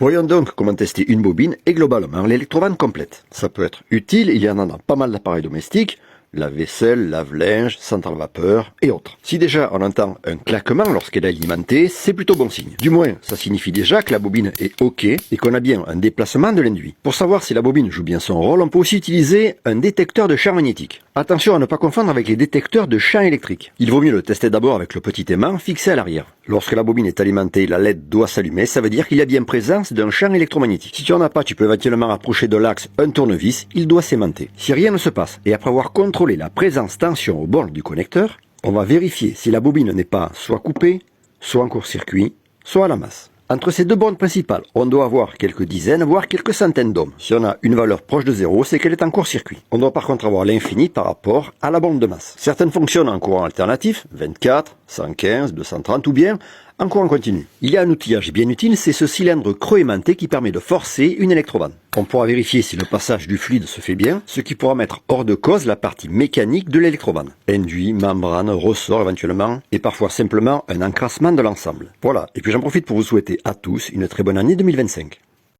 Voyons donc comment tester une bobine et globalement l'électrovanne complète. Ça peut être utile, il y en a dans pas mal d'appareils domestiques, lave-vaisselle, lave-linge, centrale vapeur et autres. Si déjà on entend un claquement lorsqu'elle est alimentée, c'est plutôt bon signe. Du moins, ça signifie déjà que la bobine est OK et qu'on a bien un déplacement de l'induit. Pour savoir si la bobine joue bien son rôle, on peut aussi utiliser un détecteur de champ magnétique. Attention à ne pas confondre avec les détecteurs de champ électrique. Il vaut mieux le tester d'abord avec le petit aimant fixé à l'arrière. Lorsque la bobine est alimentée, la LED doit s'allumer, ça veut dire qu'il y a bien présence d'un champ électromagnétique. Si tu en as pas, tu peux éventuellement approcher de l'axe un tournevis, il doit s'aimanter. Si rien ne se passe, et après avoir contrôlé la présence tension au bord du connecteur, on va vérifier si la bobine n'est pas soit coupée, soit en court-circuit, soit à la masse. Entre ces deux bornes principales, on doit avoir quelques dizaines, voire quelques centaines d'ohms. Si on a une valeur proche de 0, c'est qu'elle est en court-circuit. On doit par contre avoir l'infini par rapport à la borne de masse. Certaines fonctionnent en courant alternatif, 24, 115, 230 ou bien en courant continu. Il y a un outillage bien utile, c'est ce cylindre creux aimanté qui permet de forcer une électrovanne. On pourra vérifier si le passage du fluide se fait bien, ce qui pourra mettre hors de cause la partie mécanique de l'électrovanne. Induit, membrane, ressort éventuellement, et parfois simplement un encrassement de l'ensemble. Voilà, et puis j'en profite pour vous souhaiter à tous une très bonne année 2025.